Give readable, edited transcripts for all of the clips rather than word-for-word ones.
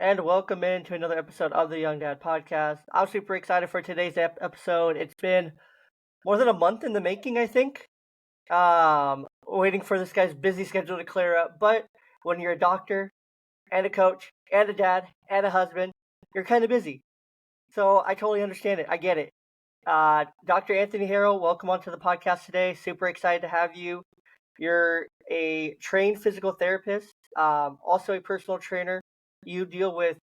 and welcome into another episode of the Young Dad Podcast. I'm super excited for today's episode. It's been more than a month in the making, I think. Waiting for this guy's busy schedule to clear up. But when you're a doctor and a coach and a dad and a husband, you're kind of busy. So I totally understand it. I get it. Dr. Anthony Harrell, welcome onto the podcast today. Super excited to have you. You're a trained physical therapist, also a personal trainer. You deal with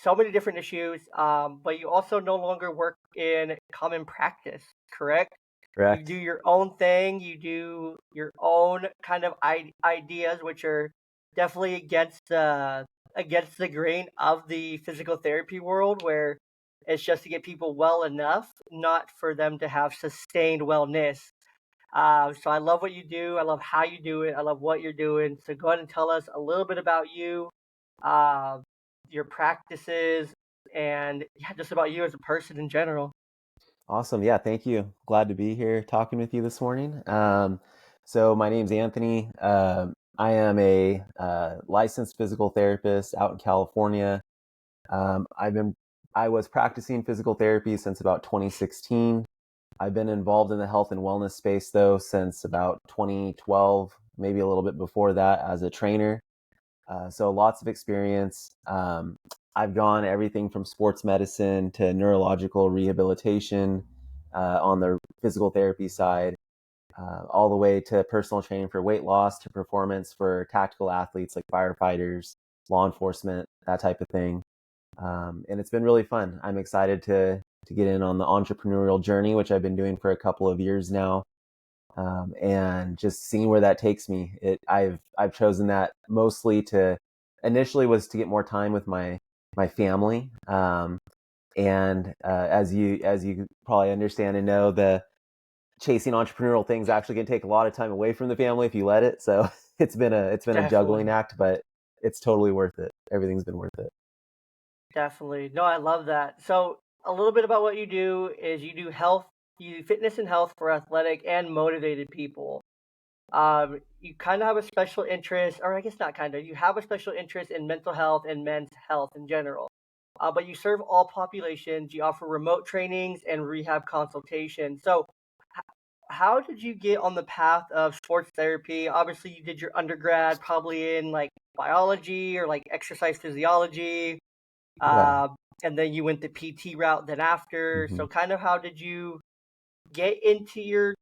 so many different issues, but you also no longer work in common practice, correct? You do Correct. your own thing. You do your own kind of ideas, which are definitely against the grain of the physical therapy world, where it's just to get people well enough, not for them to have sustained wellness. So I love what you do. I love how you do it. I love what you're doing. So go ahead and tell us a little bit about you, uh, your practices, and yeah, just about you as a person in general. Awesome. Yeah, thank you. Glad to be here talking with you this morning. So my name's Anthony. I am a licensed physical therapist out in California. Um, I've been I was practicing physical therapy since about 2016. I've been involved in the health and wellness space though since about 2012, maybe a little bit before that as a trainer. So lots of experience. I've gone everything from sports medicine to neurological rehabilitation on the physical therapy side, all the way to personal training for weight loss to performance for tactical athletes like firefighters, law enforcement, that type of thing. And it's been really fun. I'm excited to get in on the entrepreneurial journey, which I've been doing for a couple of years now, and just seeing where that takes me. I've chosen that mostly to initially was to get more time with my family, and as you probably understand and know, the chasing entrepreneurial things actually can take a lot of time away from the family if you let it. So it's been a juggling Definitely, act, but it's totally worth it. Everything's been worth it. definitely. No, I love that. So a little bit about what you do is you do you do fitness and health for athletic and motivated people. You kind of have a special interest, or I guess not kind of, you have a special interest in mental health and men's health in general. But you serve all populations. You offer remote trainings and rehab consultation. So, how did you get on the path of sports therapy? Obviously, you did your undergrad probably in like biology or like exercise physiology, Yeah. uh, and then you went the PT route then after. hmm So, kind of how did you get into your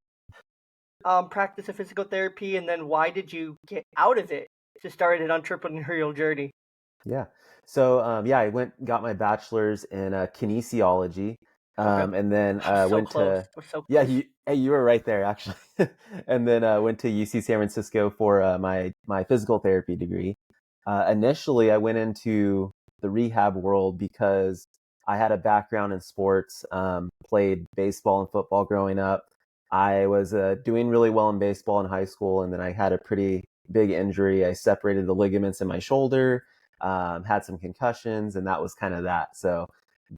practice of physical therapy, and then why did you get out of it to start an entrepreneurial journey? Yeah. So yeah, I got my bachelor's in kinesiology, Okay, and then I was so went close. to I was so yeah, close. you were right there actually, and then went to UC San Francisco for my physical therapy degree. Initially, I went into the rehab world because I had a background in sports, played baseball and football growing up. I was doing really well in baseball in high school, and then I had a pretty big injury. I separated the ligaments in my shoulder, had some concussions, and that was kind of that. So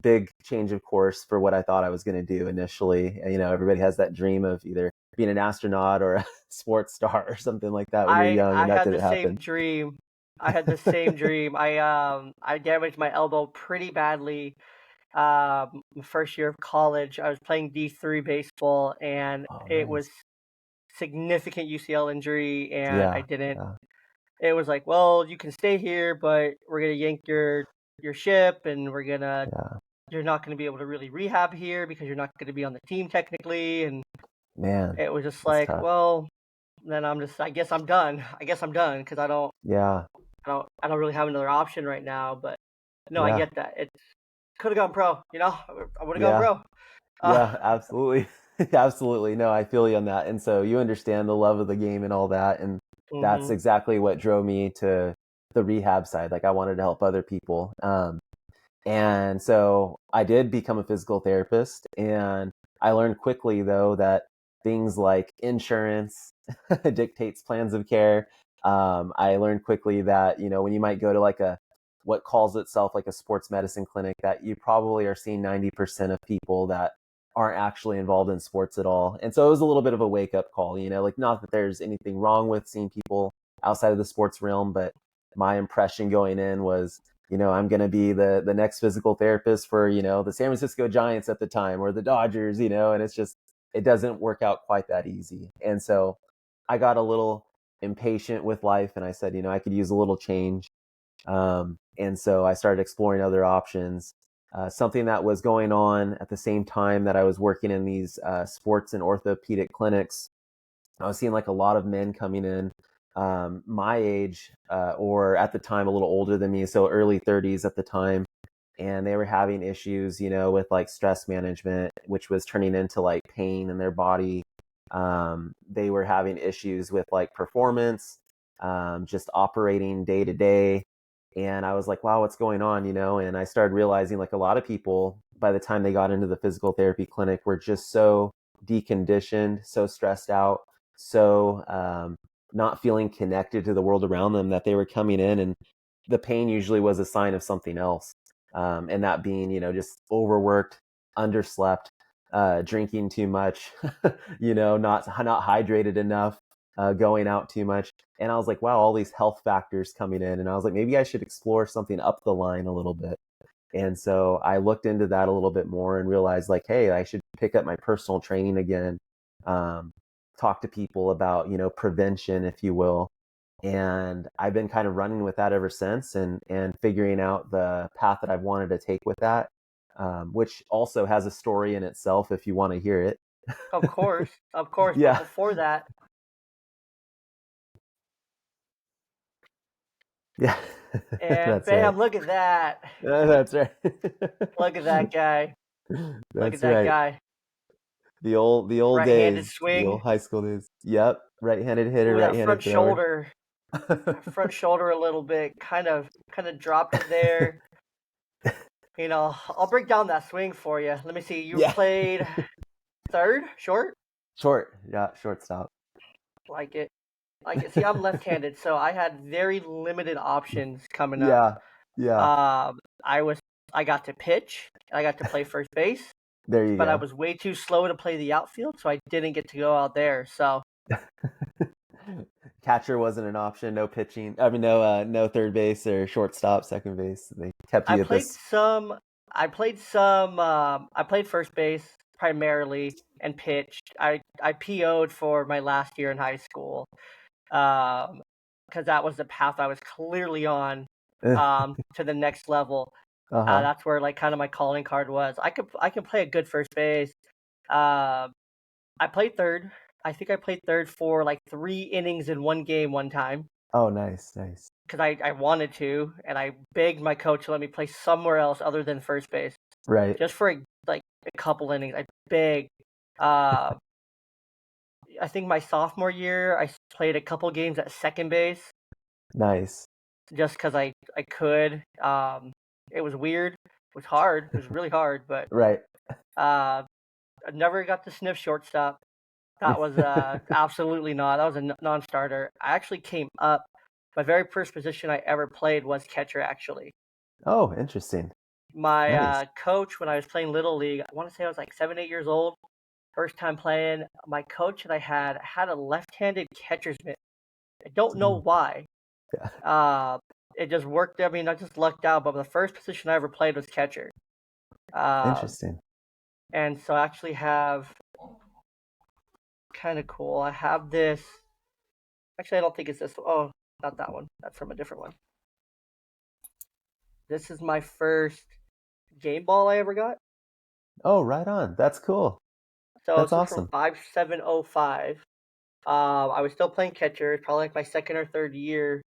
big change of course for what I thought I was going to do initially. You know, everybody has that dream of either being an astronaut or a sports star or something like that when you're young, I and that had the didn't same happen. dream. I had the same dream. I damaged my elbow pretty badly. First year of college, I was playing D3 baseball, and Oh, it was nice. significant UCL injury, and I Yeah, didn't. yeah, It was like, well, you can stay here, but we're gonna yank your ship, and yeah. you're not gonna be able to really rehab here because you're not gonna be on the team technically, and Man, it was just that's like, tough. well, then I guess I'm done. I guess I'm done because Yeah, I don't really have another option right now. But no, I yeah, get that. It could have gone pro. I would have gone yeah, pro. Uh, yeah, absolutely. Absolutely. No, I feel you on that. And so you understand the love of the game and all that. And that's hmm exactly what drove me to the rehab side. Like I wanted to help other people. And so I did become a physical therapist. And I learned quickly, though, that things like insurance dictates plans of care. I learned quickly that, you know, when you might go to like what calls itself like a sports medicine clinic, that you probably are seeing 90% of people that aren't actually involved in sports at all. And so it was a little bit of a wake up call, you know, like not that there's anything wrong with seeing people outside of the sports realm, but my impression going in was I'm going to be the next physical therapist for, the San Francisco Giants at the time or the Dodgers, and it's just, it doesn't work out quite that easy. And so I got a little impatient with life and I said, I could use a little change. And so I started exploring other options. Something that was going on at the same time that I was working in these sports and orthopedic clinics, I was seeing like a lot of men coming in my age or at the time a little older than me, so early 30s at the time. And they were having issues, with like stress management, which was turning into like pain in their body. They were having issues with like performance, just operating day to day. And I was like, wow, what's going on, And I started realizing like a lot of people, by the time they got into the physical therapy clinic, were just so deconditioned, so stressed out, so not feeling connected to the world around them, that they were coming in and the pain usually was a sign of something else. And that being, just overworked, underslept, drinking too much, not hydrated enough, going out too much. And I was like, wow, all these health factors coming in. And I was like, maybe I should explore something up the line a little bit. And so I looked into that a little bit more and realized like, hey, I should pick up my personal training again, talk to people about, prevention, if you will. And I've been kind of running with that ever since and figuring out the path that I've wanted to take with that, which also has a story in itself if you want to hear it. Of course, of course. But Yeah. before that, Yeah. and That's right. bam, look at that. That's right. Look at that guy. Look at That's that right. guy. The old Right-handed days, the swing. old high school days. Yep. Right-handed hitter, Ooh, that right-handed front thrower. shoulder. That front shoulder a little bit. Kind of dropped it there. I'll break down that swing for you. Let me see. You Yeah. played third, short? Short. Yeah, shortstop. Like it. Like it. See, I'm left-handed, so I had very limited options coming up. Yeah. Yeah. I was I got to pitch, I got to play first base, There you but I go. was way too slow to play the outfield, so I didn't get to go out there. So Catcher wasn't an option. No pitching. I mean, no third base or shortstop, second base. They kept I you at played this. some. I played first base primarily and pitched. I PO'd for my last year in high school, because that was the path I was clearly on, to the next level. Uh-huh. That's where like kind of my calling card was. I can play a good first base. Uh, I played third. I think I played third for like 3 innings in one game one time Oh, nice, nice. because I wanted to, and I begged my coach to let me play somewhere else other than first base, Right. just for like a couple innings. I begged. Uh, I think my sophomore year, I played a couple games at second base Nice. just because I could. It was weird. It was hard. It was really hard, but Right. I never got to sniff shortstop. That was absolutely not. That was a non-starter. I actually came up. My very first position I ever played was catcher. Actually, Oh, interesting. my Nice. coach when I was playing little league, I want to say I was like 7, 8 years old. First time playing, my coach that I had a left-handed catcher's mitt. I don't know Mm, why. yeah. Uh, it just worked. I mean, I just lucked out. But the first position I ever played was catcher. Uh, Interesting. and so I actually have kind of cool. I have this. Actually, I don't think it's this. Oh, not that one. That's from a different one. This is my first game ball I ever got. Oh, right on. That's cool. So That's this is from awesome. 5705. I was still playing catcher, probably like my second or third year,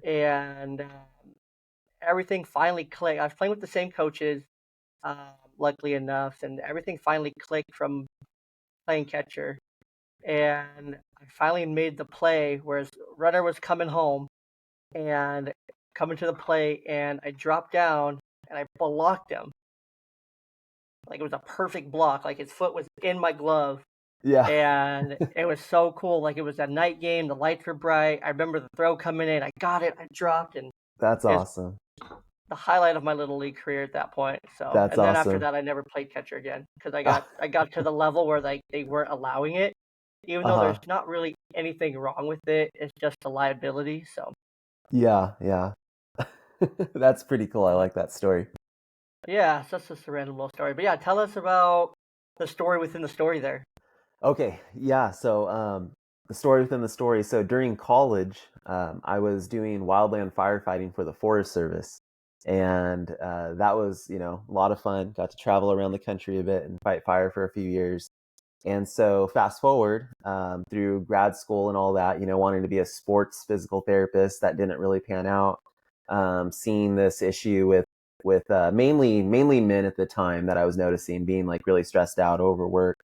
and everything finally clicked. I was playing with the same coaches, luckily enough, and everything finally clicked from playing catcher. And I finally made the play, whereas runner was coming home and coming to the plate, and I dropped down and I blocked him. Like it was a perfect block. Like his foot was in my glove. Yeah. And it was so cool. Like it was a night game. The lights were bright. I remember the throw coming in. I got it. I dropped, and That's it was awesome. the highlight of my little league career at that point. So, That's and then after awesome. that, I never played catcher again because I got to the level where they weren't allowing it, even though there's Uh-huh. not really anything wrong with it. It's just a liability. So Yeah, yeah. That's pretty cool. I like that story. Yeah, so that's just a random little story. But yeah, tell us about the story within the story there. Okay, yeah. So the story within the story. So during college, I was doing wildland firefighting for the Forest Service, and that was a lot of fun. Got to travel around the country a bit and fight fire for a few years. And so fast forward through grad school and all that, wanting to be a sports physical therapist, that didn't really pan out. Seeing this issue with mainly men at the time that I was noticing being like really stressed out, overworked,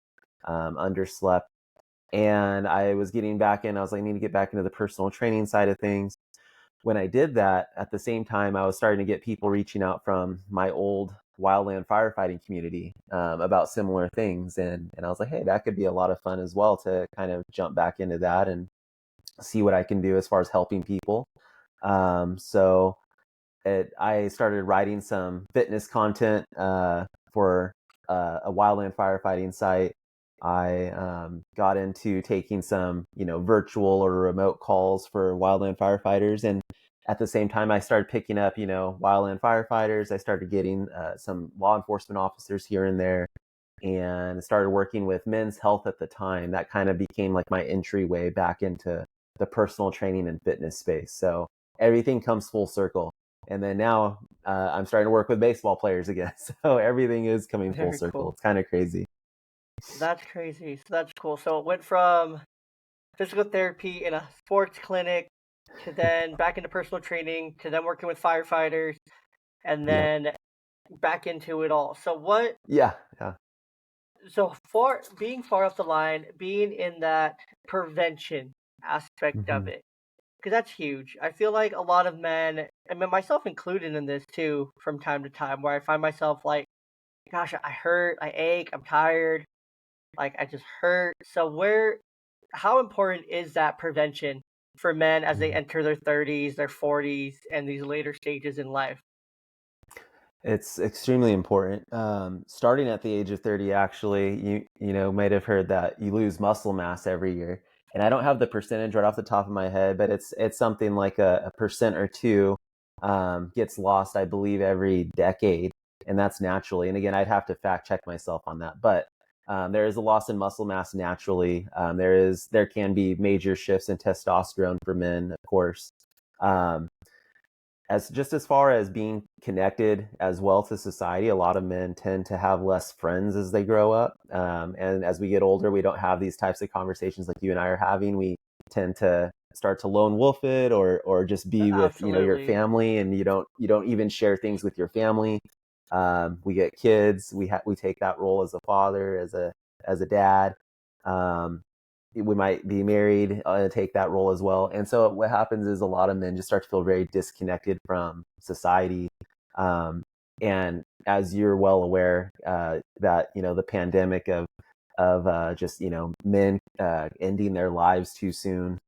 underslept, and I was getting back in. I was like, I need to get back into the personal training side of things. When I did that, at the same time, I was starting to get people reaching out from my old wildland firefighting community about similar things, and I was like, hey, that could be a lot of fun as well to kind of jump back into that and see what I can do as far as helping people. So I started writing some fitness content for a wildland firefighting site. I got into taking some, virtual or remote calls for wildland firefighters, and at the same time, I started picking up, wildland firefighters. I started getting some law enforcement officers here and there, and started working with Men's Health at the time. That kind of became like my entryway back into the personal training and fitness space. So everything comes full circle. And then now I'm starting to work with baseball players again. So everything is coming full Very circle. cool. It's kind of crazy. That's crazy. So that's cool. So it went from physical therapy in a sports clinic to then back into personal training to then working with firefighters and Yeah. then back into it all. So what Yeah. Yeah. so far being far up the line, being in that prevention aspect of Hmm. it, because that's huge. I feel like a lot of men, I mean myself included in this too, from time to time, where I find myself like, gosh, I hurt, I ache, I'm tired, like I just hurt. So how important is that prevention for men as they enter their 30s, their 40s, and these later stages in life? It's extremely important. Starting at the age of 30, actually, you might have heard that you lose muscle mass every year. And I don't have the percentage right off the top of my head, but it's something like a percent or two gets lost, I believe, every decade, and that's naturally. And again, I'd have to fact check myself on that, but there is a loss in muscle mass naturally. There can be major shifts in testosterone for men, of course. Um, as far as being connected as well to society, a lot of men tend to have less friends as they grow up, and as we get older, we don't have these types of conversations like you and I are having. We tend to start to lone wolf it, or just be with your Absolutely. family, and you don't even share things with your family. We get kids, we take that role as a father, as a dad. um, we might be married and take that role as well. And so what happens is a lot of men just start to feel very disconnected from society. And as you're well aware, that the pandemic of just men ending their lives too soon,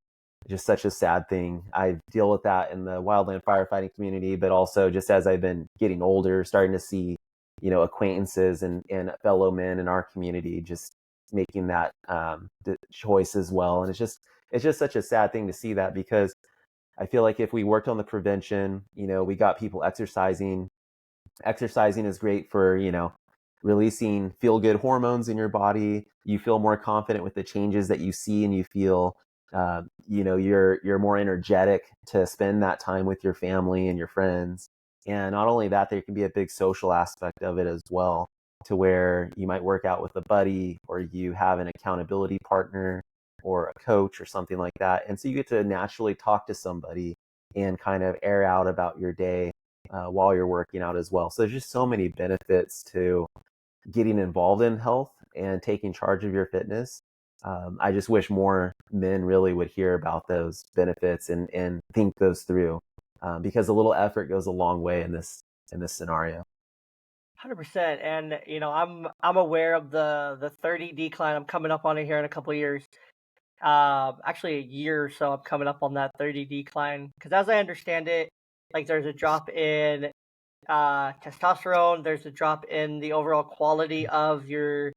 just such a sad thing. I deal with that in the wildland firefighting community, but also just as I've been getting older, starting to see, acquaintances and fellow men in our community just making that choice as well. And it's just such a sad thing to see that, because I feel like if we worked on the prevention, we got people exercising. Exercising is great for releasing feel good hormones in your body. You feel more confident with the changes that you see, and you feel you're more energetic to spend that time with your family and your friends. And not only that, there can be a big social aspect of it as well, to where you might work out with a buddy, or you have an accountability partner or a coach or something like that, and so you get to naturally talk to somebody and kind of air out about your day while you're working out as well. So there's just so many benefits to getting involved in health and taking charge of your fitness. I just wish more men really would hear about those benefits and think those through, because a little effort goes a long way in this scenario. 100%. And I'm aware of the 30 decline. I'm coming up on it here in a couple of years. Actually a year or so I'm coming up on that 30 decline, because as I understand it, like there's a drop in testosterone, there's a drop in the overall quality of your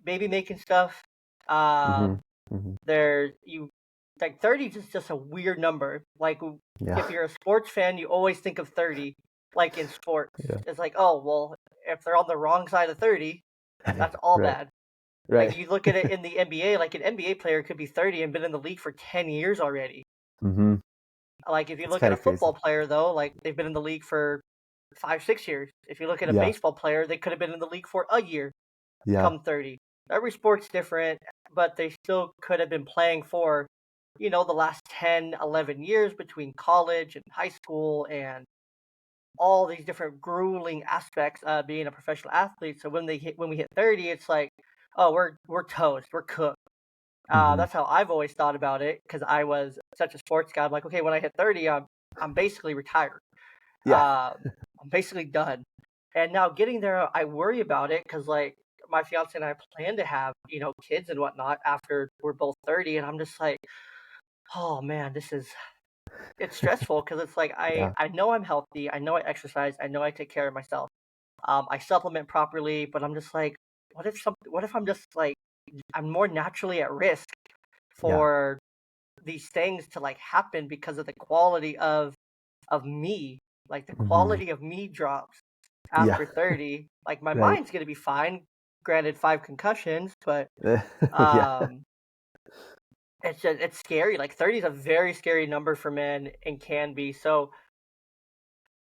baby making stuff. Hmm. Um Hmm. there you like 30 is just a weird number. Like Yeah. if you're a sports fan, you always think of 30, like in sports. Yeah. It's like, oh well, if they're on the wrong side of 30, that's all Right. bad. Like Right. you look at it in the NBA, like an NBA player could be 30 and been in the league for 10 years already. Mm-hmm. Like if you It's look at kind a of crazy. football player though, like they've been in the league for 5, 6 years. If you look at a Yeah. baseball player, they could have been in the league for a year Yeah. come 30. Every sport's different, but they still could have been playing for, the last 10, 11 years between college and high school and all these different grueling aspects of being a professional athlete. So when we hit 30, it's like, oh, we're toast, we're cooked. Mm-hmm. That's how I've always thought about it because I was such a sports guy. I'm like, okay, when I hit 30, I'm basically retired. Yeah. I'm basically done. And now getting there, I worry about it because like my fiance and I plan to have kids and whatnot after we're both 30, and I'm just like, oh man, it's stressful because it's like I Yeah. I know I'm healthy, I know I exercise, I know I take care of myself. I supplement properly, but I'm just like, what if I'm just like I'm more naturally at risk Yeah. for these things to like happen because of the quality of me. Like the Mm-hmm. quality of me drops Yeah. after 30. Like my Right. mind's gonna be fine. Granted, 5 concussions, but Yeah. um, it's scary. Like 30 is a very scary number for men and can be. So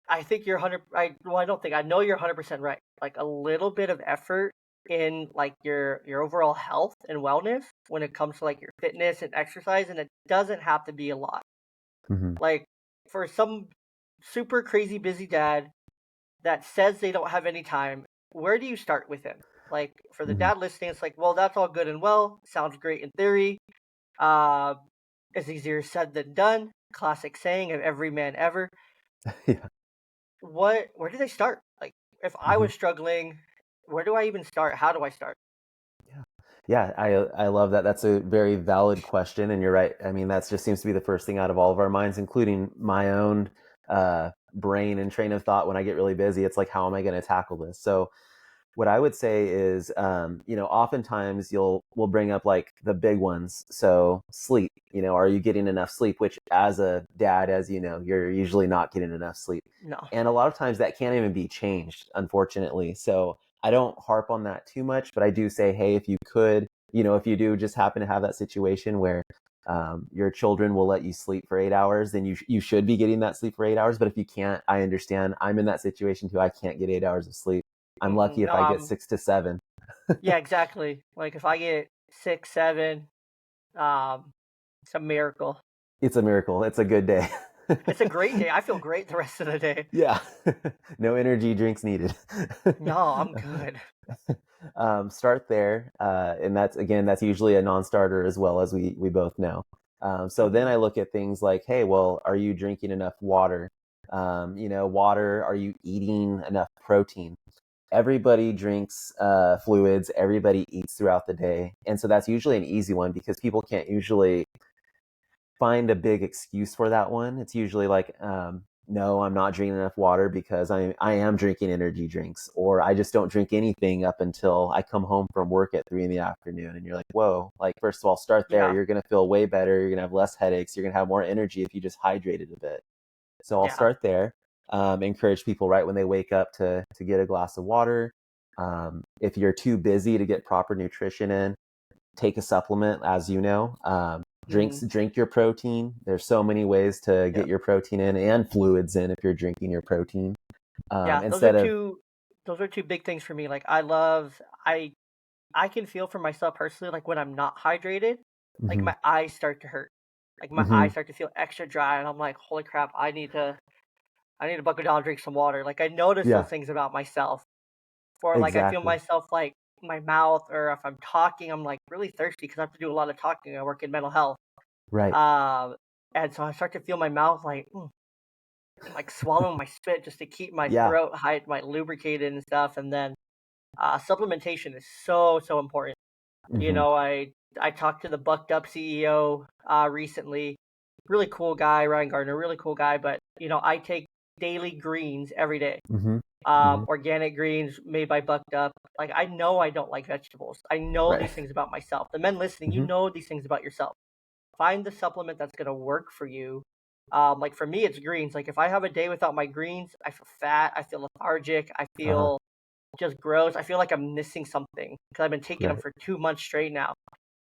I think you're 100. I don't think I know you're 100% right. Like a little bit of effort in like your overall health and wellness when it comes to like your fitness and exercise, and it doesn't have to be a lot. Mm-hmm. Like for some super crazy busy dad that says they don't have any time, where do you start with him? Like for the Mm-hmm. dad listening, it's like, well, that's all good and well. Sounds great in theory. Uh, it's easier said than done. Classic saying of every man ever. Yeah. Where do they start? Like if I Mm-hmm. was struggling, where do I even start? How do I start? Yeah. Yeah, I love that. That's a very valid question, and you're right. I mean, that just seems to be the first thing out of all of our minds, including my own brain and train of thought. When I get really busy, it's like, how am I going to tackle this? So, what I would say is, oftentimes we'll bring up like the big ones. So sleep, are you getting enough sleep? Which as a dad, as you know, you're usually not getting enough sleep. No. And a lot of times that can't even be changed, unfortunately. So I don't harp on that too much, but I do say, hey, if you could, if you do just happen to have that situation where your children will let you sleep for 8 hours, then you should be getting that sleep for 8 hours. But if you can't, I understand. I'm in that situation too. I can't get 8 hours of sleep. I'm lucky if No, I get 6 to 7. yeah, exactly. Like if I get 6, 7, um, it's a miracle. It's a miracle. It's a good day. It's a great day. I feel great the rest of the day. Yeah. No energy drinks needed. No, I'm good. Start there. And that's usually a non-starter as well, as we both know. So then Hmm. I look at things like, hey, well, are you drinking enough water? Water, are you eating enough protein? Everybody drinks fluids, everybody eats throughout the day. And so that's usually an easy one because people can't usually find a big excuse for that one. It's usually like, no, I'm not drinking enough water because I am drinking energy drinks, or I just don't drink anything up until I come home from work at 3 in the afternoon. And you're like, whoa, like, first of all, start there. Yeah, You're going to feel way better. You're going to have less headaches. You're going to have more energy if you just hydrated a bit. So I'll yeah. start there. Encourage people right when they wake up to get a glass of water. If you're too busy to get proper nutrition in, take a supplement, as you know. Hmm. Drink your protein. There's so many ways to get Yep. your protein in and fluids in if you're drinking your protein. Yeah, Instead of those are two big things for me. Like I can feel for myself personally, like when I'm not hydrated, like mhm, my eyes start to hurt. Like my mhm, eyes start to feel extra dry and I'm like, holy crap, I need to buckle down and drink some water. Like I notice those yeah, things about myself. Or like I feel exactly, myself like my mouth or if I'm talking, I'm like really thirsty because I have to do a lot of talking. I work in mental health. right, Um, and so I start to feel my mouth like swallowing my spit just to keep my yeah, throat my lubricated and stuff. And then supplementation is so important. You hmm know, I talked to the Bucked Up CEO recently. Really cool guy, Ryan Gardner, really cool guy. But I take daily greens every day. hmm hmm Organic greens made by Bucked Up. Like I know I don't like vegetables. I know right, these things about myself. The men listening, you hmm know these things about yourself. find the supplement that's gonna work for you. Like for me, it's greens. Like if I have a day without my greens, I feel fat, I feel lethargic, I Uh-huh. feel just gross. I feel like I'm missing something because I've been taking them Right. for 2 months straight now.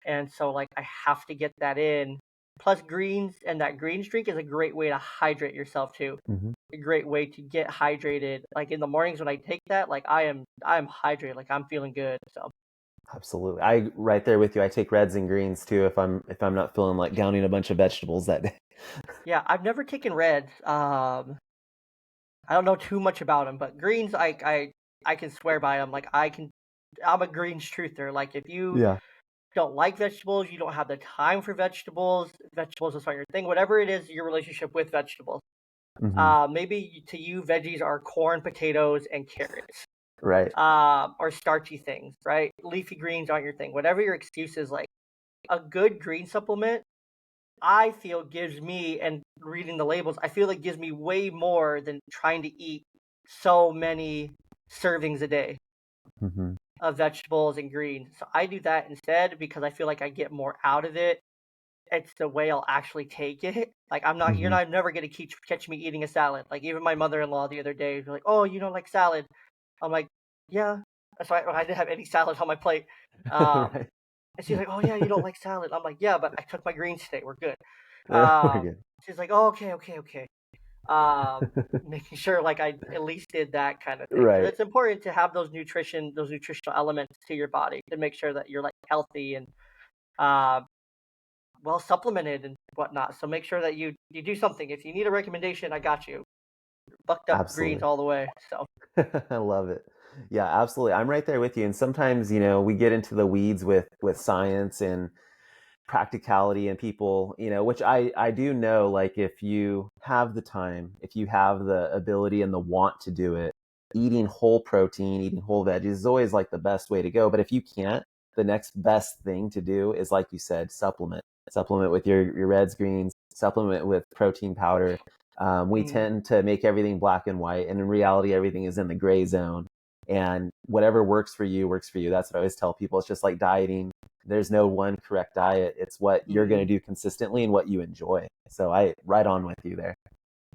And so like I have to get that in. Plus greens and that greens drink is a great way to hydrate yourself too. Hmm. A great way to get hydrated. Like in the mornings when I take that, like I am hydrated, like I'm feeling good. So Absolutely. I right there with you. I take reds and greens too if I'm not feeling like downing a bunch of vegetables that day. yeah, I've never taken reds. I don't know too much about them, but greens I can swear by them. Like I'm a greens truther. Like if you Yeah. don't like vegetables, you don't have the time for vegetables, vegetables is not your thing, whatever it is, your relationship with vegetables. Hmm. Maybe to you, veggies are corn, potatoes, and carrots, Right. or starchy things, right? Leafy greens aren't your thing. Whatever your excuse is, like a good green supplement, I feel gives me, and reading the labels, I feel it gives me way more than trying to eat so many servings a day Hmm. of vegetables and greens. So I do that instead because I feel like I get more out of it. It's the way I'll actually take it. Like you're Hmm. not never gonna catch me eating a salad. Like even my mother-in-law the other day was like, "Oh, you don't like salad?" I'm like, "Yeah." So I didn't have any salad on my plate. Um, Right. and she's like, "Oh yeah, you don't like salad?" I'm like, "Yeah, but I took my greens today. We're good." We're Um, good. she's like, "Oh, okay, okay, okay." Making sure like I at least did that kind of thing because Right. it's important to have those nutritional elements to your body to make sure that you're like healthy and uh, well supplemented and whatnot. So make sure that you do something. If you need a recommendation, I got you. Bucked up greens Absolutely. all the way. So I love it. Yeah, absolutely. I'm right there with you. And sometimes, we get into the weeds with science and practicality and people, which I do know, like if you have the time, if you have the ability and the want to do it, eating whole protein, eating whole veggies is always like the best way to go. But if you can't, the next best thing to do is, like you said, supplement with your reds, greens, supplement with protein powder. We mm, tend to make everything black and white, and in reality everything is in the gray zone, and whatever works for you works for you. That's what I always tell people. It's just like dieting. There's no one correct diet. It's what you're going to mm, do consistently and what you enjoy. So I right on with you there.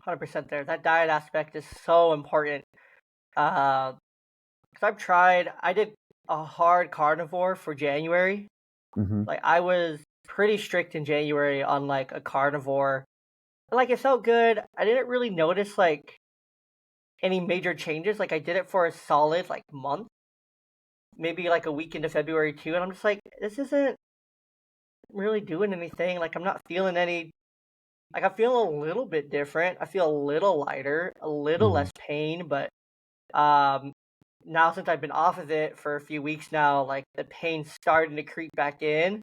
100% there. That diet aspect is so important. Uh, because I did a hard carnivore for January. Hmm. Like I was pretty strict in January on like a carnivore. Like it felt good. I didn't really notice like any major changes. Like I did it for a solid like month, maybe like a week into February too, and I'm just like, this isn't really doing anything. Like I'm not feeling any. Like I feel a little bit different. I feel a little lighter, a little Hmm. less pain, but um, now since I've been off of it for a few weeks now, like the pain's starting to creep back in.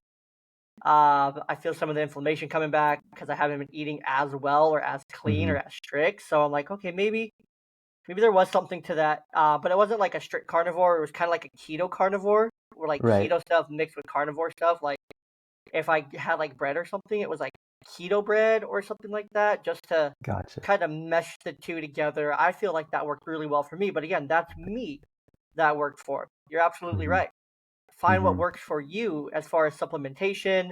I feel some of the inflammation coming back because I haven't been eating as well or as clean Hmm. or as strict. So I'm like, okay, maybe there was something to that. But it wasn't like a strict carnivore. It was kind of like a keto carnivore, where like Right. keto stuff mixed with carnivore stuff. Like if I had like bread or something, it was like keto bread or something like that, just to Gotcha. kind of mesh the two together. I feel like that worked really well for me. But again, that's me that worked for. You're absolutely Hmm. right. Find what Hmm. works for you as far as supplementation.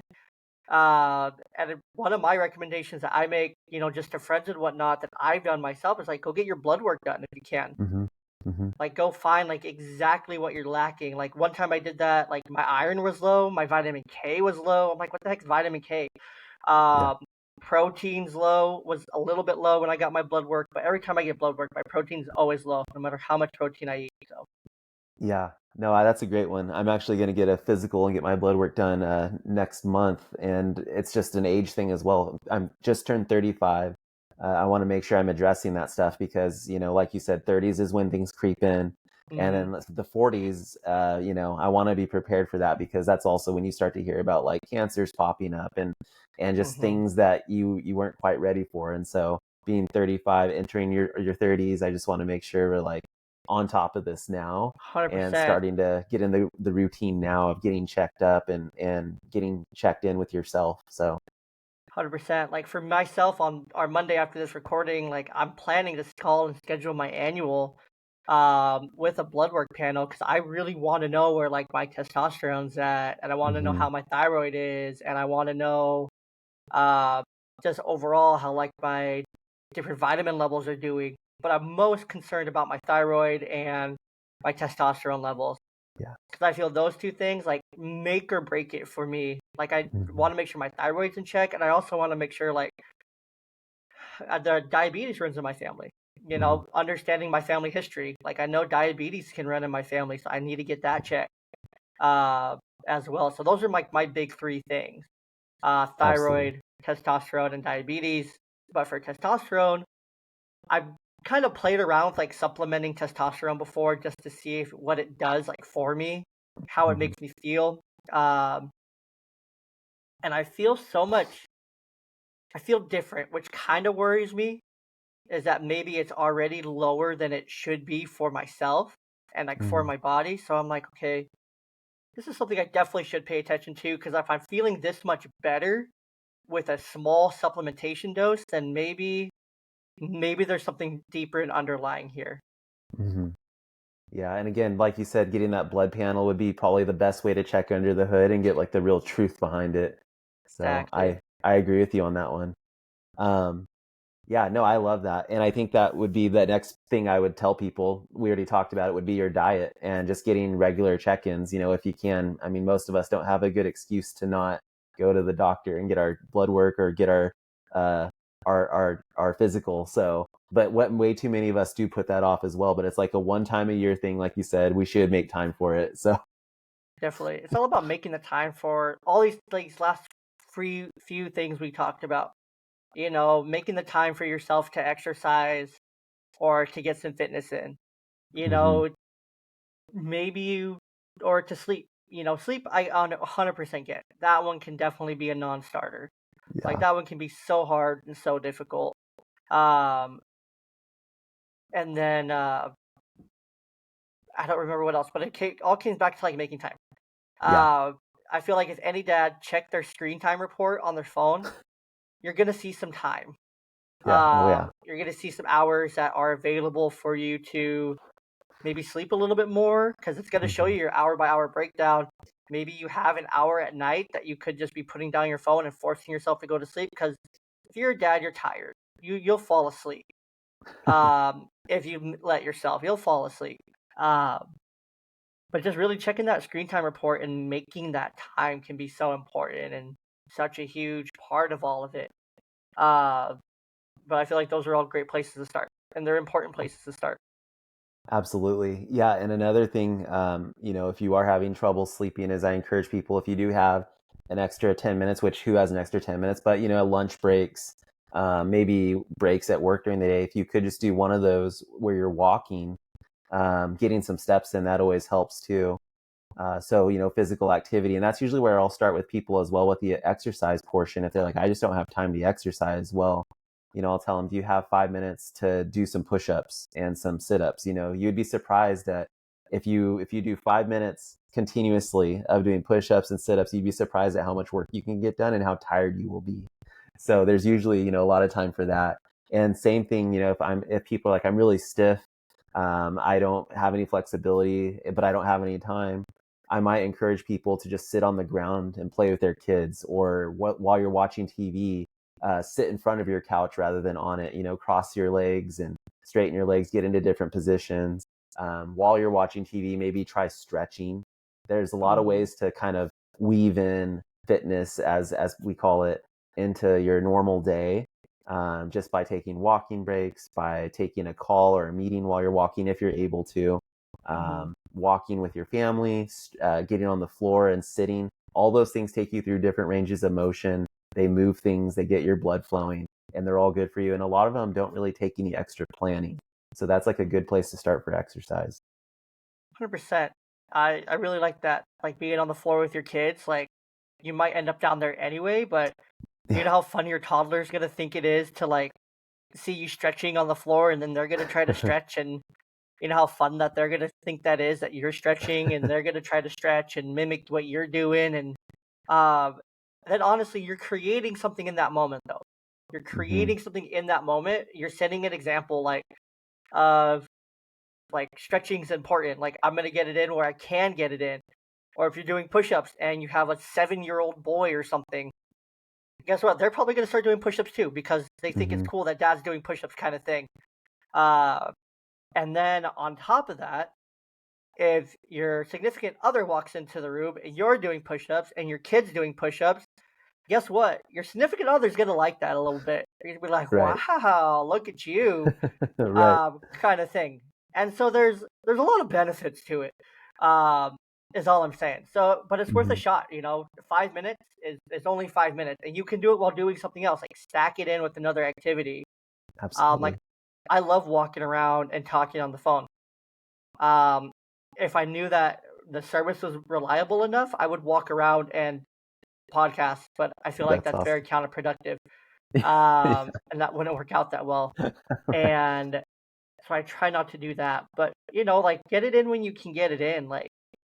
And one of my recommendations that I make, just to friends and whatnot that I've done myself is like go get your blood work done if you can. Hmm. Hmm. Like go find like exactly what you're lacking. Like one time I did that, like my iron was low, my vitamin K was low. I'm like, what the heck is vitamin K? Yeah. Um, Protein's low, was a little bit low when I got my blood work, but every time I get blood work, my protein's always low, no matter how much protein I eat. So Yeah, no, that's a great one. I'm actually going to get a physical and get my blood work done next month, and it's just an age thing as well. I'm just turned 35. I want to make sure I'm addressing that stuff because, like you said, 30s is when things creep in, and mm-hmm, then the 40s, I want to be prepared for that because that's also when you start to hear about like cancers popping up and just mm-hmm, things that you weren't quite ready for. And so being 35, entering your 30s, I just want to make sure we're like on top of this now and 100%. starting to get in the routine now of getting checked up and getting checked in with yourself. So 100%. Like for myself on our Monday after this recording, like I'm planning to call and schedule my annual with a blood work panel because I really want to know where like my testosterone's at and I want to know hmm. how my thyroid is and I want to know uh, just overall how like my different vitamin levels are doing. But I'm most concerned about my thyroid and my testosterone levels Yeah. because I feel those two things like make or break it for me. Like I Hmm. want to make sure my thyroid's in check, and I also want to make sure like the diabetes runs in my family. You Hmm. know, understanding my family history. Like I know diabetes can run in my family, so I need to get that checked uh, as well. So those are my big three things: Absolutely. thyroid, testosterone, and diabetes. But for testosterone, I've kind of played around with like supplementing testosterone before just to see if what it does like for me, how it Hmm. makes me feel. Um, and I feel so much. I feel different, which kind of worries me. Is that maybe it's already lower than it should be for myself and like for Hmm. my body. So I'm like, okay, this is something I definitely should pay attention to because if I'm feeling this much better with a small supplementation dose, then maybe there's something deeper and underlying here. Hmm. Yeah, and again, like you said, getting that blood panel would be probably the best way to check under the hood and get like the real truth behind it. So Exactly. I agree with you on that one. Um, Yeah, no, I love that. And I think that would be the next thing I would tell people. We already talked about it, would be your diet and just getting regular check-ins, if you can. I mean, most of us don't have a good excuse to not go to the doctor and get our blood work or get uh our physical. So, but what way too many of us do put that off as well, but it's like a one time a year thing, like you said, we should make time for it. So, Definitely. It's all about making the time for all these last few things we talked about. You know, making the time for yourself to exercise or to get some fitness in. You mhm, know, maybe you or to sleep. You know, sleep I on 100% get. That one can definitely be a non-starter. Like yeah, that one can be so hard and so difficult. Um and then I don't remember what else, but all came back to like making time. yeah, Uh I feel like if any dad checked their screen time report on their phone, you're going to see some time. yeah, oh yeah. You're going to see some hours that are available for you to maybe sleep a little bit more because it's going to show Hmm. you your hour by hour breakdown. Maybe you have an hour at night that you could just be putting down your phone and forcing yourself to go to sleep because if you're a dad, you're tired. You'll fall asleep. If you let yourself, you'll fall asleep. Um, but just really checking that screen time report and making that time can be so important and such a huge part of all of it. Uh, but I feel like those are all great places to start, and they're important places to start. Absolutely. Yeah. And another thing, if you are having trouble sleeping, is I encourage people, if you do have an extra 10 minutes, which who has an extra 10 minutes, but, lunch breaks, maybe breaks at work during the day, if you could just do one of those where you're walking, getting some steps in, that always helps too. So, physical activity. And that's usually where I'll start with people as well with the exercise portion. If they're like, I just don't have time to exercise, well, I'll tell them, do you have 5 minutes to do some push-ups and some sit-ups? You'd be surprised that if you do 5 minutes continuously of doing push-ups and sit-ups, you'd be surprised at how much work you can get done and how tired you will be. So there's usually, a lot of time for that. And same thing, if people are like, I'm really stiff, I don't have any flexibility, but I don't have any time, I might encourage people to just sit on the ground and play with their kids, or while you're watching TV, sit in front of your couch rather than on it. Cross your legs and straighten your legs, get into different positions. While you're watching TV, maybe try stretching. There's a lot of Hmm. ways to kind of weave in fitness, as we call it, into your normal day. Just by taking walking breaks, by taking a call or a meeting while you're walking, if you're able to, Hmm. walking with your family, getting on the floor and sitting. All those things take you through different ranges of motion. They move things, they get your blood flowing, and they're all good for you. And a lot of them don't really take any extra planning. So that's like a good place to start for exercise. 100%. I really like that. Like being on the floor with your kids. Like you might end up down there anyway, but you know Yeah. how fun your toddler's gonna think it is to like see you stretching on the floor, and then they're gonna try to stretch, and you know how fun that they're gonna think that is that you're stretching, and they're gonna try to stretch and mimic what you're doing, and uh, then honestly, you're creating something in that moment though. You're Hmm. creating something in that moment. You're setting an example like of like stretching is important. Like I'm gonna get it in where I can get it in. Or if you're doing push-ups and you have a 7-year-old boy or something, guess what? They're probably going to start doing push-ups too because they think it's Hmm. cool that dad's doing push-ups kind of thing. Uh, and then on top of that, if your significant other walks into the room and you're doing push-ups and your kid's doing push-ups, guess what? Your significant other's gonna like that a little bit. You're gonna be like, Right. "Wow, look at you," Right. kind of thing. And so there's a lot of benefits to it. Um, is all I'm saying. So, but it's worth a Hmm. shot. 5 minutes is only 5 minutes, and you can do it while doing something else, like stack it in with another activity. Like Absolutely. I love walking around and talking on the phone. Um, if I knew that the service was reliable enough, I would walk around and podcast, but I feel like That's that's very awesome. counterproductive. Yeah. And that wouldn't work out that well. Right. And so I try not to do that. But like get it in when you can get it in. Like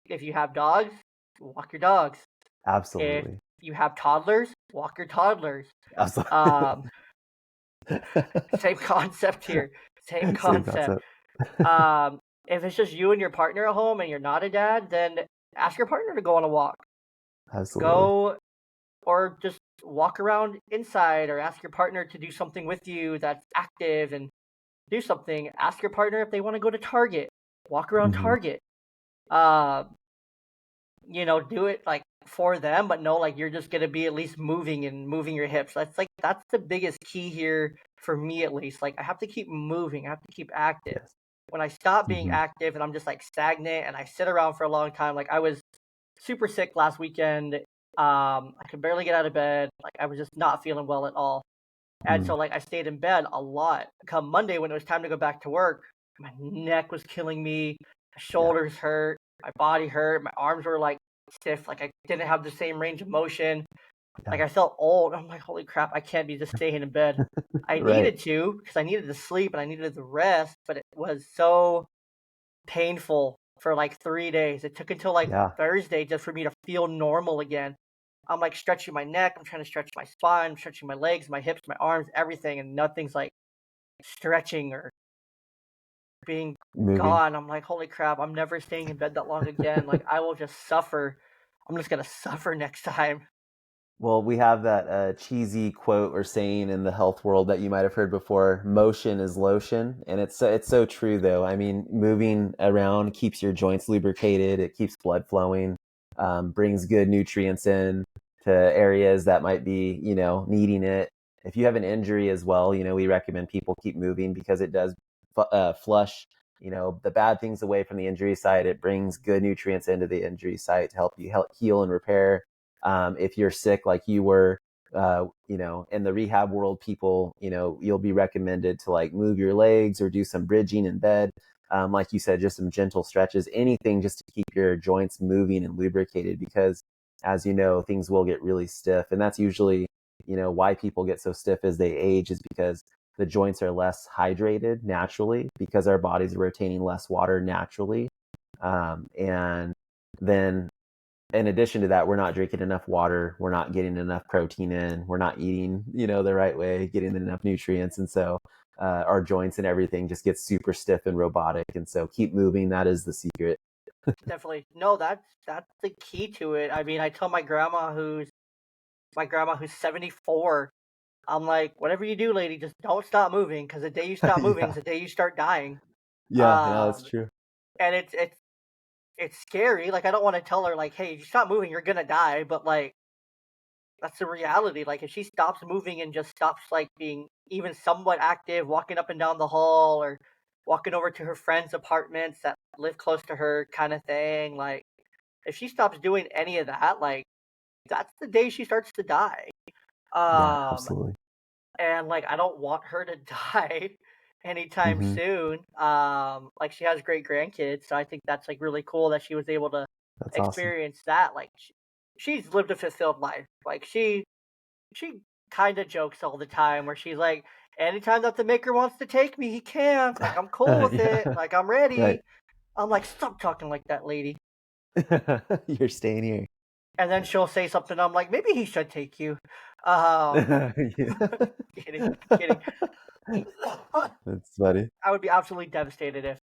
if you have dogs, walk your dogs. If Absolutely. you have toddlers, walk your toddlers. Absolutely. Um, Same concept here. Same Same concept. concept. Um, if it's just you and your partner at home and you're not a dad, then ask your partner to go on a walk. Absolutely. Go or just walk around inside or ask your partner to do something with you that's active and do something. Ask your partner if they want to go to Target. Walk around Hmm. Target. Do it like for them, but know like you're just gonna be at least moving and moving your hips. That's the biggest key here for me at least. Like I have to keep moving, I have to keep active. Yes. When I stop being Hmm. active and I'm just like stagnant and I sit around for a long time, like I was super sick last weekend. I could barely get out of bed. Like I was just not feeling well at all. And Mm. so like I stayed in bed a lot. Come Monday when it was time to go back to work, my neck was killing me, my Yeah. shoulders hurt, my body hurt, my arms were like stiff, like I didn't have the same range of motion. Like Yeah. I felt old. I'm like, holy crap, I can't be just staying in bed. I Right. needed to because I needed to sleep and I needed the rest, but it was so painful for like 3 days. It took until like Yeah. Thursday just for me to feel normal again. I'm like stretching my neck, I'm trying to stretch my spine, I'm stretching my legs, my hips, my arms, everything, and nothing's like stretching or being Moving. gone. I'm like, holy crap, I'm never staying in bed that long again. Like I will just suffer. I'm just gonna suffer next time. Well, we have that cheesy quote or saying in the health world that you might have heard before: "Motion is lotion," and it's so true though. I mean, moving around keeps your joints lubricated. It keeps blood flowing, brings good nutrients in to areas that might be needing it. If you have an injury as well, we recommend people keep moving because it does flush the bad things away from the injury site. It brings good nutrients into the injury site to help you heal and repair. If you're sick like you were, in the rehab world, people, you'll be recommended to like move your legs or do some bridging in bed. Like you said, just some gentle stretches, anything just to keep your joints moving and lubricated because as you know, things will get really stiff. And that's usually, why people get so stiff as they age is because the joints are less hydrated naturally because our bodies are retaining less water naturally. And then in addition to that, we're not drinking enough water. We're not getting enough protein in. We're not eating, the right way, getting enough nutrients. And so our joints and everything just gets super stiff and robotic. And so keep moving. That is the secret. Definitely. No, that's the key to it. I mean, I tell my grandma who's 74. I'm like, whatever you do, lady, just don't stop moving because the day you stop moving is Yeah. the day you start dying. Yeah. No, that's Um, true. and it's scary. Like I don't want to tell her like, hey, if you stop moving, you're gonna die. But like that's the reality. Like if she stops moving and just stops like being even somewhat active, walking up and down the hall or walking over to her friends' apartments that live close to her, kind of thing. Like if she stops doing any of that, like that's the day she starts to die. Yeah, Um, absolutely. and like I don't want her to die anytime Hmm. soon. Like she has great grandkids, so I think that's like really cool that she was able to That's awesome. experience that. Like she's lived a fulfilled life. Like she kind of jokes all the time where she's like, anytime that the maker wants to take me, he can. Like I'm cool with it. Yeah. Like I'm Right. ready. I'm like, stop talking like that, lady. You're staying here. And then she'll say something. I'm like, maybe he should take you. Um, Yeah. kidding, kidding. That's funny. I would be absolutely devastated if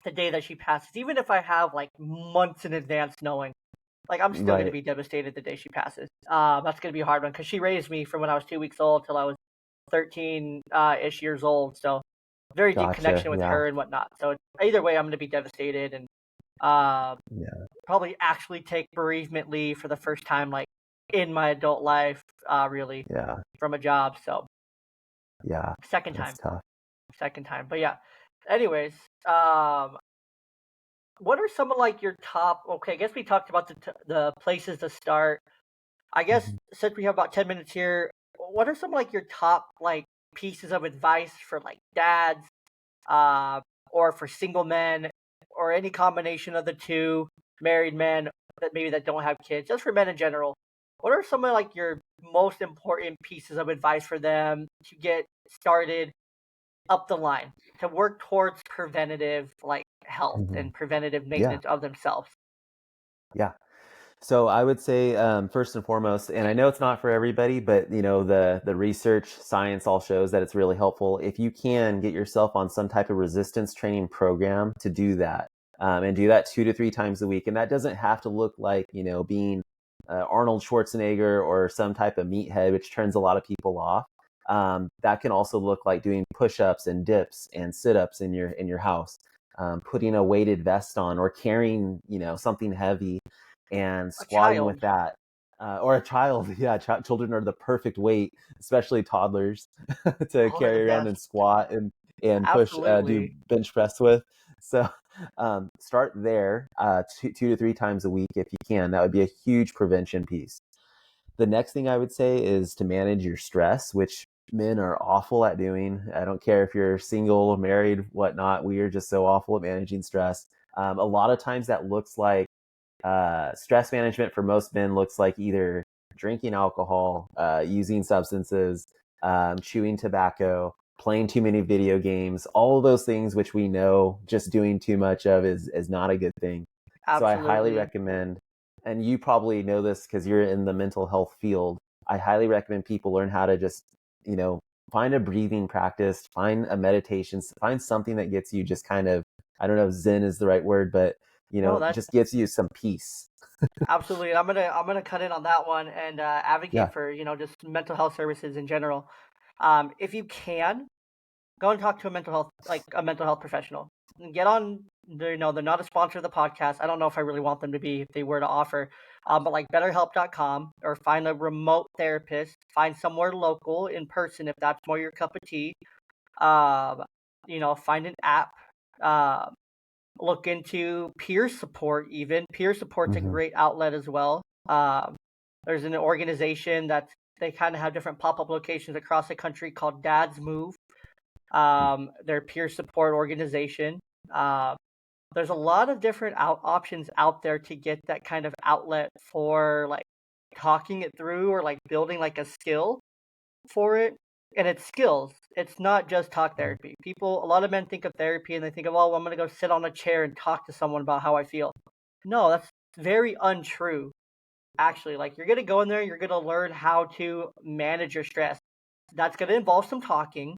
the day that she passes, even if I have like months in advance knowing. Like, I'm still gonna Right. be devastated the day she passes. That's gonna be a hard one because she raised me from when I was 2 weeks old till I was 13 ish years old. So very deep Gotcha. connection with Yeah. her and whatnot. So either way, I'm gonna be devastated and uh, Yeah. probably actually take bereavement leave for the first time, like in my adult life, really Yeah. from a job. So Yeah. second That's time, tough. second time. But yeah. Anyways, um, what are some of like your top? Okay, I guess we talked about the places to start. I guess Mhm. since we have about 10 minutes here, what are some like your top like pieces of advice for like dads, uh, or for single men, or any combination of the two, married men that maybe that don't have kids, just for men in general? What are some of like your most important pieces of advice for them to get started up the line to work towards preventative like health Mhm. and preventative Yeah. maintenance of themselves? Yeah. So I would say first and foremost, and I know it's not for everybody, but the research science all shows that it's really helpful if you can get yourself on some type of resistance training program to do that, and do that 2 to 3 times a week. And that doesn't have to look like being Arnold Schwarzenegger or some type of meathead, which turns a lot of people off. That can also look like doing push-ups and dips and sit-ups in your house, putting a weighted vest on or carrying something heavy and A squatting with child, that. Or a child. Yeah, children are the perfect weight, especially toddlers, to oh carry around yes, and squat and push, do absolutely. bench press with. So start there, 2 to 3 times a week if you can. That would be a huge prevention piece. The next thing I would say is to manage your stress, which men are awful at doing. I don't care if you're single, married, whatnot. We are just so awful at managing stress. A lot of times that looks like stress management for most men looks like either drinking alcohol, using substances, chewing tobacco, playing too many video games, all of those things which we know just doing too much of is not a good thing. So I highly Absolutely. recommend, and you probably know this because you're in the mental health field, I highly recommend people learn how to just, you know, find a breathing practice, find a meditation, find something that gets you just kind of, I don't know if Zen is the right word, but No, that's just gives you some peace. absolutely. I'm gonna cut in on that one and advocate Yeah. for just mental health services in general. If you can, go and talk to a mental health professional. Get on. They're not a sponsor of the podcast. I don't know if I really want them to be if they were to offer. But like BetterHelp.com, or find a remote therapist. Find somewhere local in person if that's more your cup of tea. Um, find an app. Uh, Look into peer support. Even peer support's a Hmm. great outlet as well. There's an organization that they kind of have different pop-up locations across the country called Dad's Move. Their peer support organization. Uh, there's a lot of different options out there to get that kind of outlet for like talking it through or like building like a skill for it. And it's skills. It's not just talk therapy. A lot of men think of therapy and they think of, oh, well, I'm going to go sit on a chair and talk to someone about how I feel. No, that's very untrue. Actually, like you're going to go in there, you're going to learn how to manage your stress. That's going to involve some talking,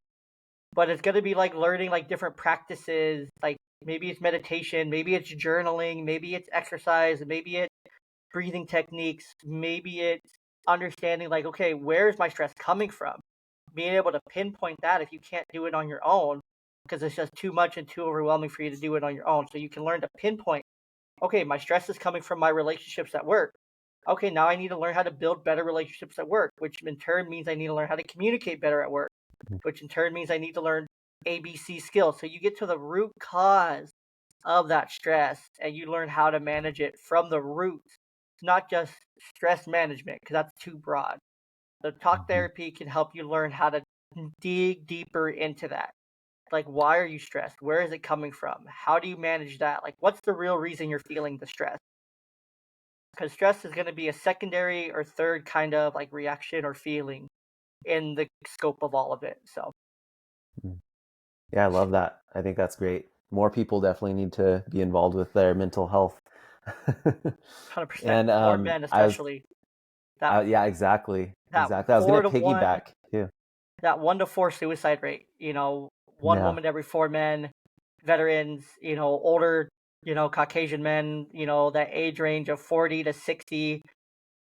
but it's going to be like learning like different practices. Like maybe it's meditation, maybe it's journaling, maybe it's exercise, maybe it's breathing techniques, maybe it's understanding like, okay, where is my stress coming from? Being able to pinpoint that if you can't do it on your own, because it's just too much and too overwhelming for you to do it on your own. So you can learn to pinpoint, okay, my stress is coming from my relationships at work. Okay, now I need to learn how to build better relationships at work, which in turn means I need to learn how to communicate better at work, which in turn means I need to learn ABC skills. So you get to the root cause of that stress and you learn how to manage it from the root, not just stress management, because that's too broad. The talk Hmm. therapy can help you learn how to dig deeper into that. Like, why are you stressed? Where is it coming from? How do you manage that? Like, what's the real reason you're feeling the stress? Because stress is going to be a secondary or third kind of like reaction or feeling in the scope of all of it. So, Yeah, I love that. I think that's great. More people definitely need to be involved with their mental health. 100% And more men, especially that yeah, exactly, that exactly. I was four gonna to one, piggyback too. that 1 to 4 suicide rate. One Yeah. woman to every 4 men, veterans, older Caucasian men, that age range of 40 to 60,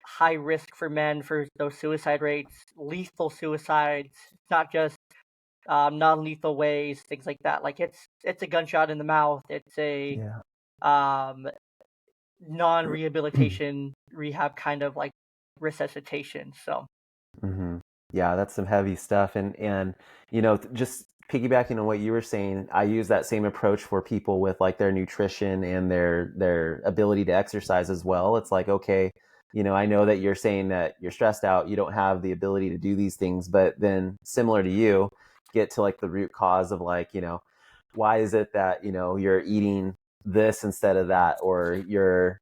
high risk for men for those suicide rates, lethal suicides. It's not just non-lethal ways, things like that. Like it's a gunshot in the mouth. It's a Yeah. um, non-rehabilitation rehab kind of like resuscitation. So hmm Yeah, that's some heavy stuff. And just piggybacking on what you were saying, I use that same approach for people with like their nutrition and their ability to exercise as well. It's like, okay, I know that you're saying that you're stressed out, you don't have the ability to do these things, but then similar to you, get to like the root cause of like, why is it that, you're eating this instead of that, or you're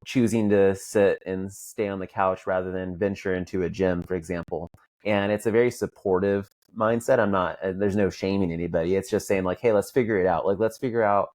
choosing to sit and stay on the couch rather than venture into a gym, for example. And it's a very supportive mindset. There's no shaming anybody. It's just saying, like, hey, let's figure it out. Like, let's figure out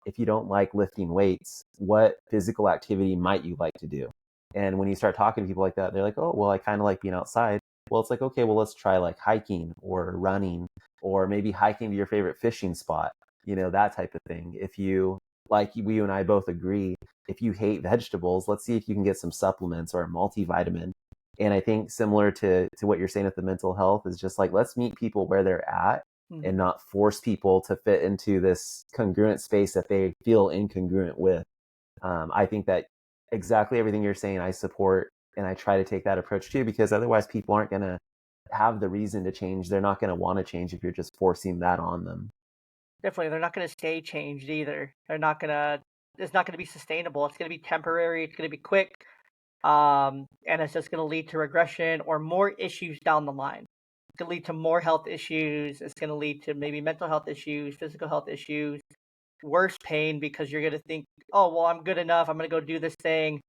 if you don't like lifting weights, what physical activity might you like to do? And when you start talking to people like that, they're like, oh, well, I kind of like being outside. Well, it's like, okay, well, let's try like hiking or running, or maybe hiking to your favorite fishing spot, that type of thing. If you, like you and I both agree, if you hate vegetables, let's see if you can get some supplements or a multivitamin. And I think similar to what you're saying with the mental health is just like, let's meet people where they're at and mhm, not force people to fit into this congruent space that they feel incongruent with. I think that exactly everything you're saying, I support, and I try to take that approach too, because otherwise people aren't going to have the reason to change. They're not going to want to change if you're just forcing that on them. definitely, they're not going to stay changed either. They're not gonna. It's not going to be sustainable. It's going to be temporary. It's going to be quick. And it's just going to lead to regression or more issues down the line. It's going to lead to more health issues. It's going to lead to maybe mental health issues, physical health issues, worse pain because you're going to think, oh, well, I'm good enough. I'm going to go do this thing.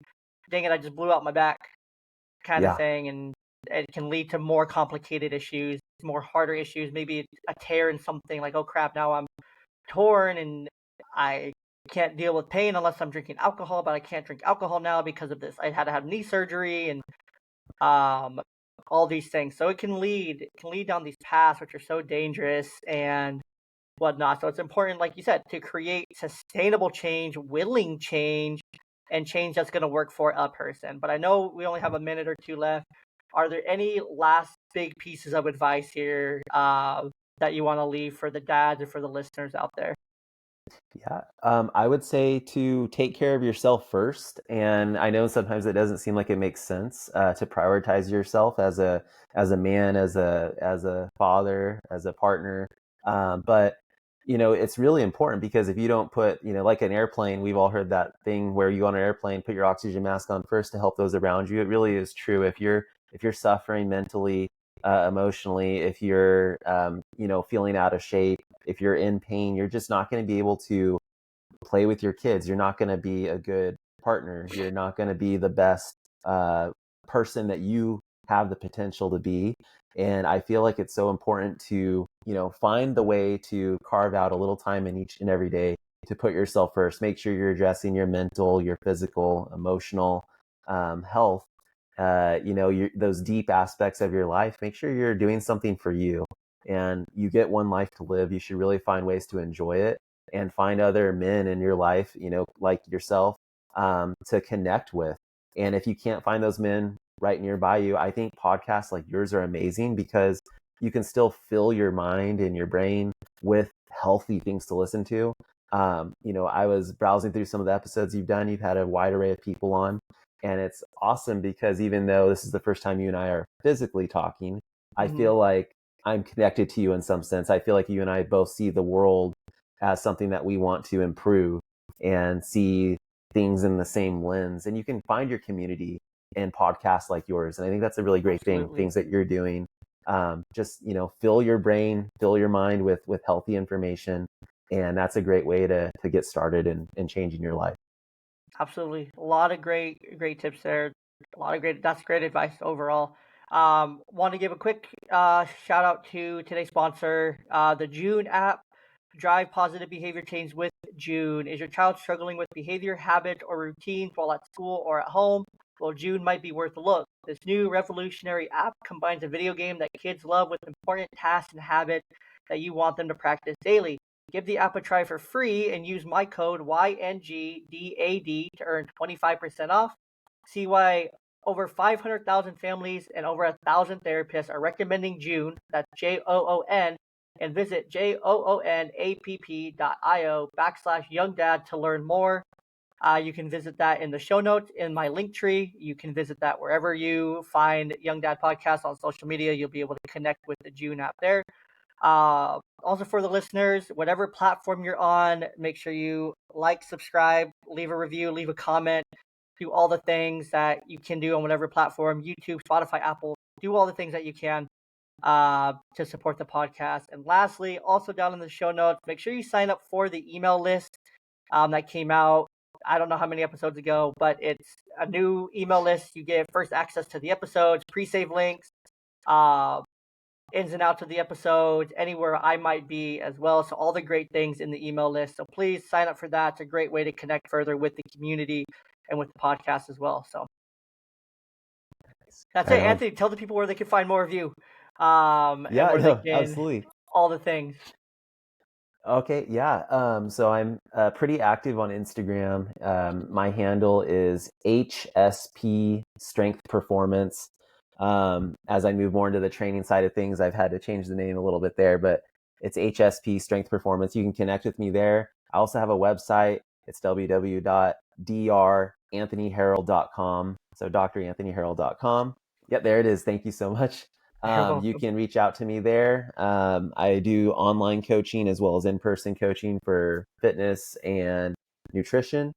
Dang it, I just blew out my back kind of Yeah. thing. And it can lead to more complicated issues, more harder issues, maybe a tear in something like, oh crap, now I'm torn and I can't deal with pain unless I'm drinking alcohol, but I can't drink alcohol now because of this. I had to have knee surgery and um, all these things. So it can lead down these paths which are so dangerous and whatnot. So it's important, like you said, to create sustainable change, willing change, and change that's going to work for a person. But I know we only have a minute or two left. Are there any last big pieces of advice here that you want to leave for the dads or for the listeners out there? Yeah, I would say to take care of yourself first. And I know sometimes it doesn't seem like it makes sense to prioritize yourself as a man, as a father, as a partner. But it's really important, because if you don't put, like an airplane, we've all heard that thing where you on an airplane put your oxygen mask on first to help those around you. It really is true. If you're suffering mentally, emotionally, if you're feeling out of shape, if you're in pain, you're just not going to be able to play with your kids. You're not going to be a good partner. You're not going to be the best uh, person that you have the potential to be. And I feel like it's so important to, find the way to carve out a little time in each and every day to put yourself first. Make sure you're addressing your mental, your physical, emotional health. Those deep aspects of your life. Make sure you're doing something for you, and you get one life to live. You should really find ways to enjoy it and find other men in your life, like yourself, to connect with. And if you can't find those men right nearby you, I think podcasts like yours are amazing, because you can still fill your mind and your brain with healthy things to listen to. I was browsing through some of the episodes you've done. You've had a wide array of people on, and it's awesome because even though this is the first time you and I are physically talking, I Hmm. feel like I'm connected to you in some sense. I feel like you and I both see the world as something that we want to improve and see things in the same lens. And you can find your community in podcasts like yours. And I think that's a really great thing, Absolutely. things that you're doing. Just, fill your brain, fill your mind with healthy information. And that's a great way to get started in changing your life. Absolutely. A lot of great tips there. A lot of that's great advice overall. Want to give a quick shout out to today's sponsor, the June app. Drive positive behavior change with June. Is your child struggling with behavior, habit, or routines while at school or at home? Well, June might be worth a look. This new revolutionary app combines a video game that kids love with important tasks and habits that you want them to practice daily. Give the app a try for free and use my code YNGDAD to earn 25% off. See why over 500,000 families and over 1,000 therapists are recommending June, that's JOON, and visit joonapp.io/youngdad to learn more. You can visit that in the show notes in my link tree. You can visit that wherever you find Young Dad Podcast on social media. You'll be able to connect with the June app there. Also, for the listeners, whatever platform you're on, make sure you like, subscribe, leave a review, leave a comment, do all the things that you can do on whatever platform, YouTube, Spotify, Apple, do all the things that you can to support the podcast. And lastly, also down in the show notes, make sure you sign up for the email list that came out. I don't know how many episodes ago, but it's a new email list. You get first access to the episodes, pre-save links, ins and outs of the episodes, anywhere I might be as well. So all the great things in the email list. So please sign up for that. It's a great way to connect further with the community and with the podcast as well. So that's it, Anthony. Tell the people where they can find more of you. And where they can, absolutely. all the things. Okay, yeah. So I'm pretty active on Instagram. My handle is HSP Strength Performance. As I move more into the training side of things, I've had to change the name a little bit there, but it's HSP Strength Performance. You can connect with me there. I also have a website. It's www.dranthonyharrell.com. So dranthonyharrell.com. Yep, there it is. Thank you so much. You can reach out to me there. I do online coaching as well as in-person coaching for fitness and nutrition.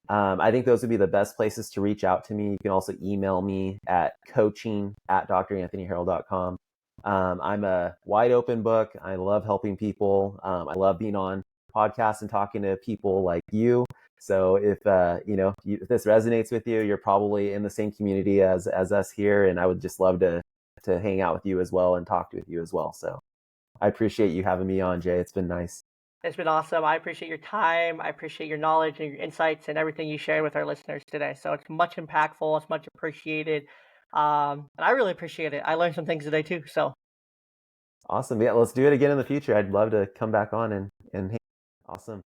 I think those would be the best places to reach out to me. You can also email me at coaching@dranthonyharrell.com. I'm a wide open book. I love helping people. I love being on podcasts and talking to people like you. So if if this resonates with you, you're probably in the same community as us here, and I would just love to hang out with you as well and talk with you as well. So I appreciate you having me on, Jay. It's been nice. It's been awesome. I appreciate your time. I appreciate your knowledge and your insights and everything you shared with our listeners today. So it's much impactful. It's much appreciated. And I really appreciate it. I learned some things today too. So awesome. Yeah, let's do it again in the future. I'd love to come back on and hang. Awesome.